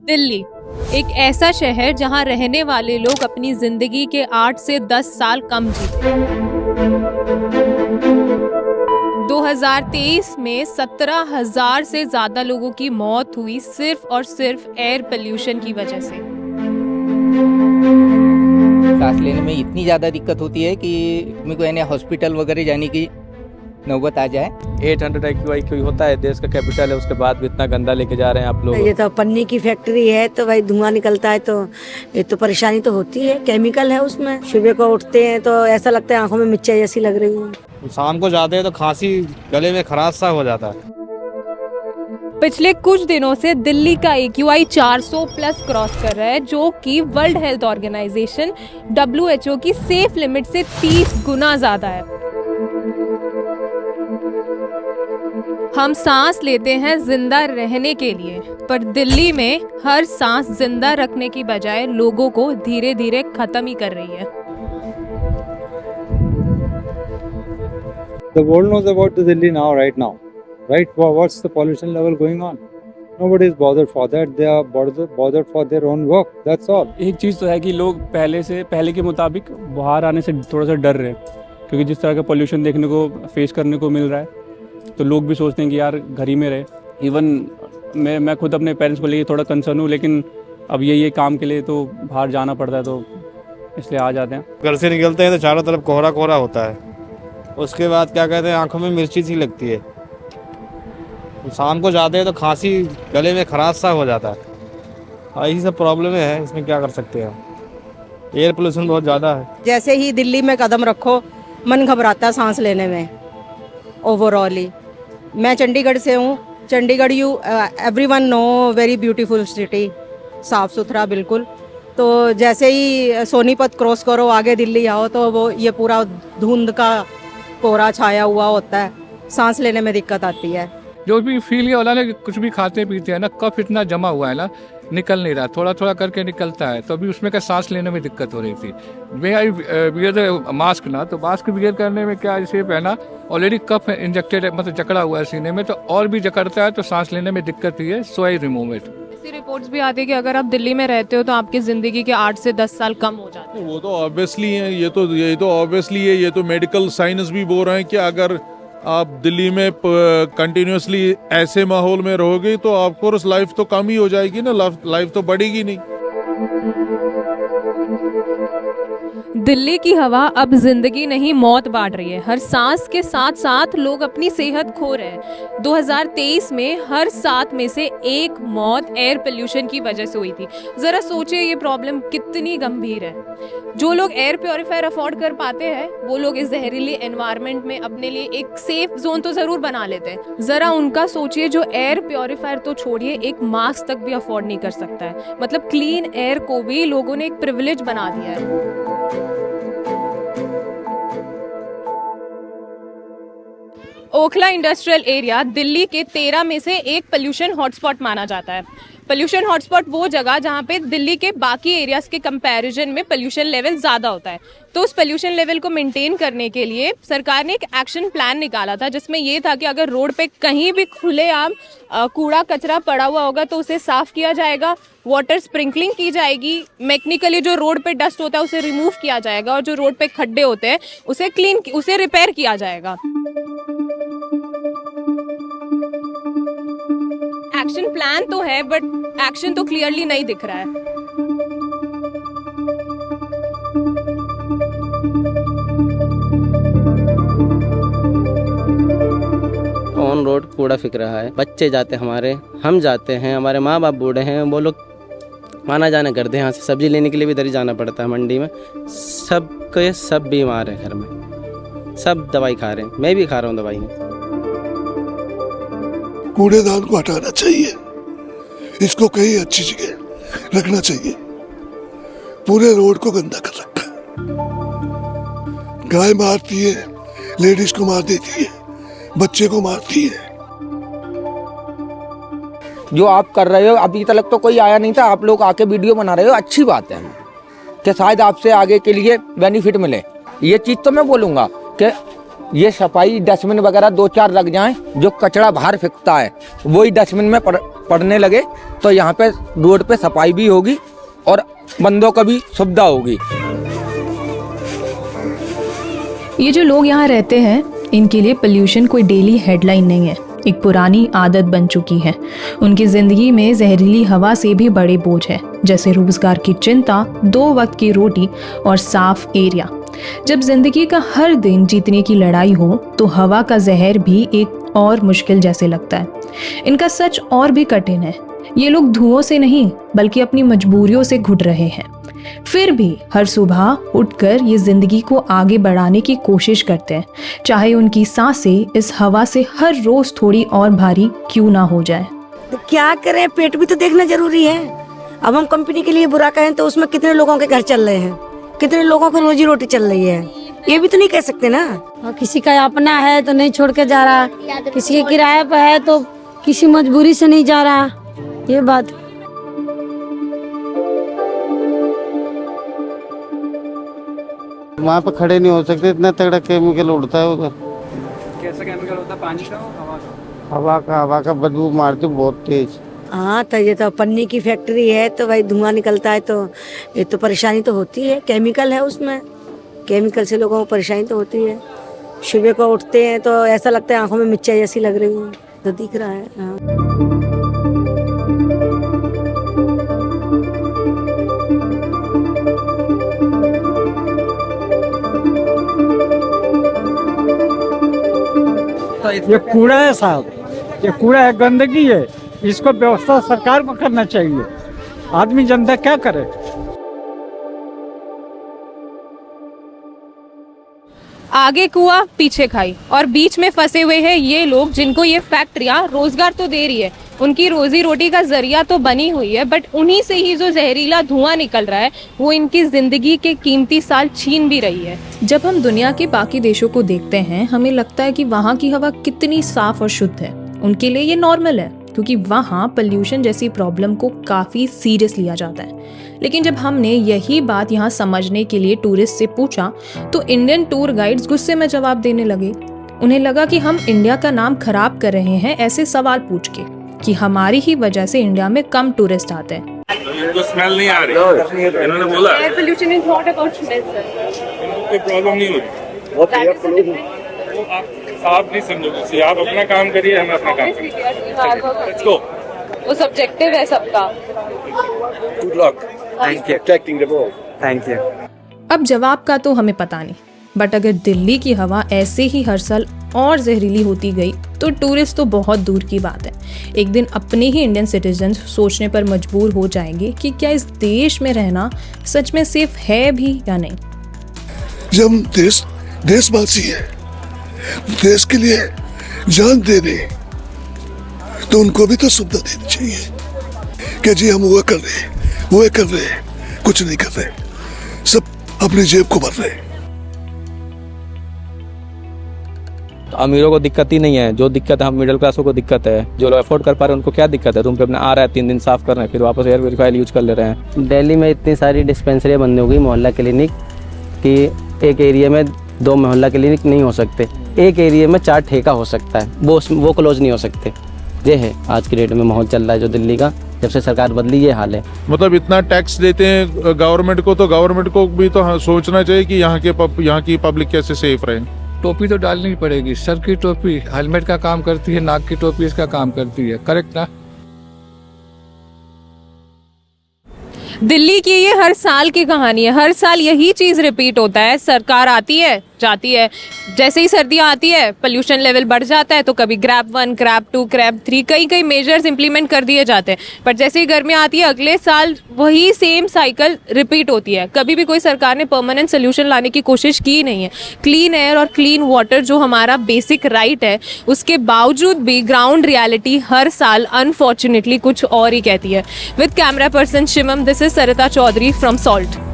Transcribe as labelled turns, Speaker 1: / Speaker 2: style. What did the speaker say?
Speaker 1: दिल्ली एक ऐसा शहर जहां रहने वाले लोग अपनी जिंदगी के 8 से 10 साल कम जीते। 2023 में 17,000 से ज्यादा लोगों की मौत हुई सिर्फ और सिर्फ एयर पोल्यूशन की वजह से।
Speaker 2: सांस लेने में इतनी ज़्यादा दिक्कत होती है कि मेरे को यानी हॉस्पिटल वगैरह जाने की नौबत आ जाए।
Speaker 3: 800 IQ होता है, देश का कैपिटल है, उसके बाद भी इतना गंदा लेके जा रहे हैं आप लोग।
Speaker 4: ये तो पन्नी की फैक्ट्री है तो भाई धुआं निकलता है तो ये तो परेशानी तो होती है, केमिकल है उसमें। सुबह को उठते हैं तो ऐसा लगता है आंखों में मिर्चा जैसी लग रही है।
Speaker 3: शाम को जाते हैं तो खांसी, गले में खराश सा हो जाता है।
Speaker 1: पिछले कुछ दिनों से दिल्ली का AQI 400 प्लस क्रॉस कर रहा है, जो कि वर्ल्ड हेल्थ ऑर्गेनाइजेशन WHO की सेफ लिमिट से 30 गुना ज्यादा है। हम सांस लेते हैं जिंदा रहने के लिए, पर दिल्ली में हर सांस जिंदा रखने की बजाय लोगों को धीरे धीरे खत्म ही कर रही है।
Speaker 5: The world knows about the Delhi now, right? What's the pollution level going on? Nobody is bothered for that. They are bothered for their own work. That's all.
Speaker 6: एक चीज़ तो है कि लोग पहले के मुताबिक बाहर आने से थोड़ा सा डर रहे हैं, क्योंकि जिस तरह का पोल्यूशन देखने को फेस करने को मिल रहा है, तो लोग भी सोचते हैं कि यार घर ही में रहे। इवन मैं खुद अपने पेरेंट्स को लेके थोड़ा कंसर्न हूँ, लेकिन अब ये काम के लिए तो बाहर जाना पड़ता है, तो इसलिए आ जाते हैं।
Speaker 3: घर से निकलते हैं तो चारों तरफ कोहरा कोहरा होता है, उसके बाद क्या कहते हैं, आंखों में मिर्ची सी लगती है। शाम को जाते हैं तो खांसी, गले में खराश सा हो जाता है। यही सब प्रॉब्लम है, इसमें क्या कर सकते हैं। एयर पोल्यूशन बहुत ज़्यादा है।
Speaker 4: जैसे ही दिल्ली में कदम रखो मन घबराता है सांस लेने में। ओवरऑली मैं चंडीगढ़ से हूँ। Chandigarh everyone know very beautiful city, साफ़ सुथरा बिल्कुल। तो जैसे ही सोनीपत क्रॉस करो आगे दिल्ली आओ तो वो ये पूरा धुंध का कोहरा छाया हुआ होता है, सांस लेने में दिक्कत आती है।
Speaker 7: जो भी फील ये वाला ना, कुछ भी खाते पीते हैं ना, कफ इतना जमा हुआ है ना, निकल नहीं रहा, थोड़ा थोड़ा करके निकलता है, तो अभी उसमें क्या सांस लेने में दिक्कत हो रही थी। मैं आई वियर मास्क ना, तो मास्क वियर करने में क्या जैसे पहना, ऑलरेडी कफ इंजेक्टेड है, मतलब जकड़ा हुआ है सीने में, तो और भी जकड़ता है, तो सांस लेने में दिक्कत हुई है। सो आई रिमूव इट।
Speaker 1: ऐसी रिपोर्ट्स भी आती है कि अगर आप दिल्ली में रहते हो तो आपकी जिंदगी के 8 से 10 साल कम हो जाते हैं।
Speaker 8: वो तो ऑब्वियसली है, ये तो ऑब्वियसली है, ये तो मेडिकल साइंस भी बोल रहे हैं कि अगर आप दिल्ली में कंटिन्यूसली ऐसे माहौल में रहोगे तो आपको लाइफ तो कम ही हो जाएगी ना, लाइफ तो बढ़ेगी नहीं।
Speaker 1: दिल्ली की हवा अब जिंदगी नहीं मौत बांट रही है। हर सांस के साथ साथ लोग अपनी सेहत खो रहे हैं। 2023 में हर 7 में से 1 मौत एयर पोल्यूशन की वजह से हुई थी। जरा सोचिए ये प्रॉब्लम कितनी गंभीर है। जो लोग एयर प्योरीफायर अफोर्ड कर पाते हैं वो लोग इस जहरीली एनवायरनमेंट में अपने लिए एक सेफ जोन तो जरूर बना लेते हैं। जरा उनका सोचिए जो एयर प्योरीफायर तो छोड़िए, एक मास्क तक भी अफोर्ड नहीं कर सकता है। मतलब क्लीन एयर को भी लोगों ने एक प्रिविलेज बना दिया है। ओखला इंडस्ट्रियल एरिया दिल्ली के 13 में से एक पोल्यूशन हॉटस्पॉट माना जाता है। पोल्यूशन हॉटस्पॉट वो जगह जहाँ पे दिल्ली के बाकी एरियाज के कंपैरिजन में पोल्यूशन लेवल ज़्यादा होता है। तो उस पोल्यूशन लेवल को मेंटेन करने के लिए सरकार ने एक एक्शन प्लान निकाला था, जिसमें ये था कि अगर रोड पे कहीं भी खुलेआम कूड़ा कचरा पड़ा हुआ होगा तो उसे साफ़ किया जाएगा, वाटर स्प्रिंकलिंग की जाएगी, मैकेनिकली जो रोड पे डस्ट होता है उसे रिमूव किया जाएगा, और जो रोड पे खड्डे होते हैं उसे रिपेयर किया जाएगा। एक्शन प्लान तो है बट एक्शन तो क्लियरली नहीं दिख रहा है।
Speaker 9: ऑन रोड कूड़ा फेंक रहा है, बच्चे जाते हैं हमारे, हम जाते हैं, हमारे माँ बाप बूढ़े हैं, वो लोग आना जाना करते हैं। यहाँ से सब्जी लेने के लिए भी इधर ही जाना पड़ता है मंडी में। सब बीमार है, घर में सब दवाई खा रहे हैं, मैं भी खा रहा हूँ दवाई।
Speaker 10: कूड़ेदान को हटाना चाहिए, इसको कहीं अच्छी जगह रखना चाहिए। पूरे रोड को गंदा कर रखा है। गाय मारती है, लेडीज को मार देती है, बच्चे को मारती है।
Speaker 2: जो आप कर रहे हो, अभी तक तो कोई आया नहीं था, आप लोग आके वीडियो बना रहे हो, अच्छी बात है कि शायद आपसे आगे के लिए बेनिफिट मिले। ये चीज़ तो मैं बोलूँगा कि
Speaker 11: ये सफाई डस्टबिन वगैरह 2-4 लग जाएं, जो कचरा बाहर फेंकता है वही डस्टबिन में पड़ने लगे, तो यहाँ पे रोड पे सफाई भी होगी और बंदों को भी सुविधा होगी।
Speaker 12: ये जो लोग यहाँ रहते हैं, इनके लिए पोल्यूशन कोई डेली हेडलाइन नहीं है, एक पुरानी आदत बन चुकी है। उनकी जिंदगी में जहरीली हवा से भी बड़े बोझ है, जैसे रोजगार की चिंता, 2 वक्त की रोटी और साफ एरिया। जब जिंदगी का हर दिन जीतने की लड़ाई हो तो हवा का जहर भी एक और मुश्किल जैसे लगता है। इनका सच और भी कठिन है। ये लोग धुओं से नहीं बल्कि अपनी मजबूरियों से घुट रहे हैं। फिर भी हर सुबह उठकर ये जिंदगी को आगे बढ़ाने की कोशिश करते हैं, चाहे उनकी सांसें इस हवा से हर रोज थोड़ी और भारी क्यों ना हो जाए।
Speaker 13: तो क्या करें, पेट भी तो देखना जरूरी है। अब हम कंपनी के लिए बुरा कहें तो उसमें कितने लोगों के घर चल रहे हैं, कितने लोगों को रोजी रोटी चल रही है, ये भी तो नहीं कह सकते ना।
Speaker 14: और किसी का अपना है तो नहीं छोड़ के जा रहा, किसी के किराए पर है तो किसी मजबूरी से नहीं जा रहा, ये बात।
Speaker 15: वहाँ पे खड़े नहीं हो सकते, इतना तगड़ा केमिकल उड़ता है उधर।
Speaker 16: कैसा केमिकल होता है? पानी का, हवा का?
Speaker 15: हवा का बदबू मारती बहुत तेज।
Speaker 13: हाँ, तो ये तो पन्नी की फैक्ट्री है तो भाई धुआं निकलता है, तो ये तो परेशानी तो होती है। केमिकल है उसमें, केमिकल से लोगों को परेशानी तो होती है। सुबह को उठते हैं तो ऐसा लगता है आंखों में मिर्चा जैसी लग रही है, तो दिख रहा है। हाँ।
Speaker 17: ये कूड़ा है साहब, ये कूड़ा है, गंदगी है, इसको व्यवस्था सरकार को करना चाहिए। आदमी जनता क्या करे।
Speaker 1: आगे कुआं पीछे खाई और बीच में फंसे हुए हैं ये लोग, जिनको ये फैक्ट्रियां रोजगार तो दे रही है, उनकी रोजी रोटी का जरिया तो बनी हुई है, बट उन्हीं से ही जो जहरीला धुआं निकल रहा है वो इनकी जिंदगी के कीमती साल छीन भी रही है।
Speaker 12: जब हम दुनिया के बाकी देशों को देखते हैं, हमें लगता है कि वहाँ की हवा कितनी साफ और शुद्ध है। उनके लिए ये नॉर्मल है क्योंकि वहाँ पोल्यूशन जैसी प्रॉब्लम को काफी सीरियस लिया जाता है। लेकिन जब हमने यही बात यहाँ समझने के लिए टूरिस्ट से पूछा तो इंडियन टूर गाइड्स गुस्से में जवाब देने लगे। उन्हें लगा कि हम इंडिया का नाम खराब कर रहे हैं ऐसे सवाल पूछ के, कि हमारी ही वजह से इंडिया में कम टूरिस्ट आते हैं।
Speaker 18: इनको स्मेल नहीं आ रही, इन्होंने बोला
Speaker 1: air pollution is not about smell sir,
Speaker 18: कोई प्रॉब्लम नहीं होती। वो आप साफ नहीं समझोगे, आप अपना काम करिए, हम अपना काम करेंगे। Let's go.
Speaker 1: वो सब्जेक्टिव है सबका।
Speaker 18: Good luck. Thank you taking the ball. Thank you.
Speaker 12: अब जवाब का तो हमें पता नहीं, बट अगर दिल्ली की हवा ऐसे ही हर साल और जहरीली होती गई तो टूरिस्ट तो बहुत दूर की बात है। एक दिन अपने ही इंडियन सिटीजन सोचने पर मजबूर हो जाएंगे कि क्या इस देश में रहना सच में सेफ है भी या नहीं।
Speaker 10: जब देशवासी है, देश के लिए जान दे रहे, तो उनको भी तो सुविधा देनी चाहिए कि जी हम वो कर रहे, कुछ नहीं कर रहे, सब अपनी जेब को भर रहे।
Speaker 9: तो अमीरों को दिक्कत ही नहीं है, जो दिक्कत है हम मिडिल क्लासों को दिक्कत है। जो लोग अफोर्ड कर पा रहे हैं उनको क्या दिक्कत है? रूम पे अपना आ रहा है, 3 दिन साफ कर रहे हैं, फिर वापस एयर प्यूरिफायर यूज कर ले रहे हैं। दिल्ली में इतनी सारी डिस्पेंसरी बंद हो गई, मोहल्ला क्लिनिक, कि एक एरिया में 2 मोहल्ला क्लिनिक नहीं हो सकते, एक एरिया में 4 ठेका हो सकता है, वो क्लोज नहीं हो सकते। ये है आज की डेट में माहौल चल रहा है जो दिल्ली का, जब से सरकार बदली ये हाल है।
Speaker 8: मतलब इतना टैक्स देते हैं गवर्नमेंट को, तो गवर्नमेंट को भी तो सोचना चाहिए कि यहाँ की पब्लिक कैसे सेफ रहे।
Speaker 7: टोपी तो डालनी पड़ेगी, सर की टोपी हेलमेट का काम करती है, नाक की टोपी इसका काम करती है, करेक्ट ना?
Speaker 1: दिल्ली की ये हर साल की कहानी है, हर साल यही चीज रिपीट होता है। सरकार आती है जाती है, जैसे ही सर्दियाँ आती है पोल्यूशन लेवल बढ़ जाता है, तो कभी ग्रैब 1, ग्रैब 2, ग्रैब 3 कई मेजर्स इंप्लीमेंट कर दिए जाते हैं। बट जैसे ही गर्मियाँ आती है अगले साल वही सेम साइकिल रिपीट होती है। कभी भी कोई सरकार ने परमानेंट सोल्यूशन लाने की कोशिश की नहीं है। क्लीन एयर और क्लीन वाटर जो हमारा बेसिक राइट है, उसके बावजूद भी ग्राउंड रियलिटी हर साल अनफॉर्चुनेटली कुछ और ही कहती है। With camera person Shivam, this is Sarita Chaudhary from salt.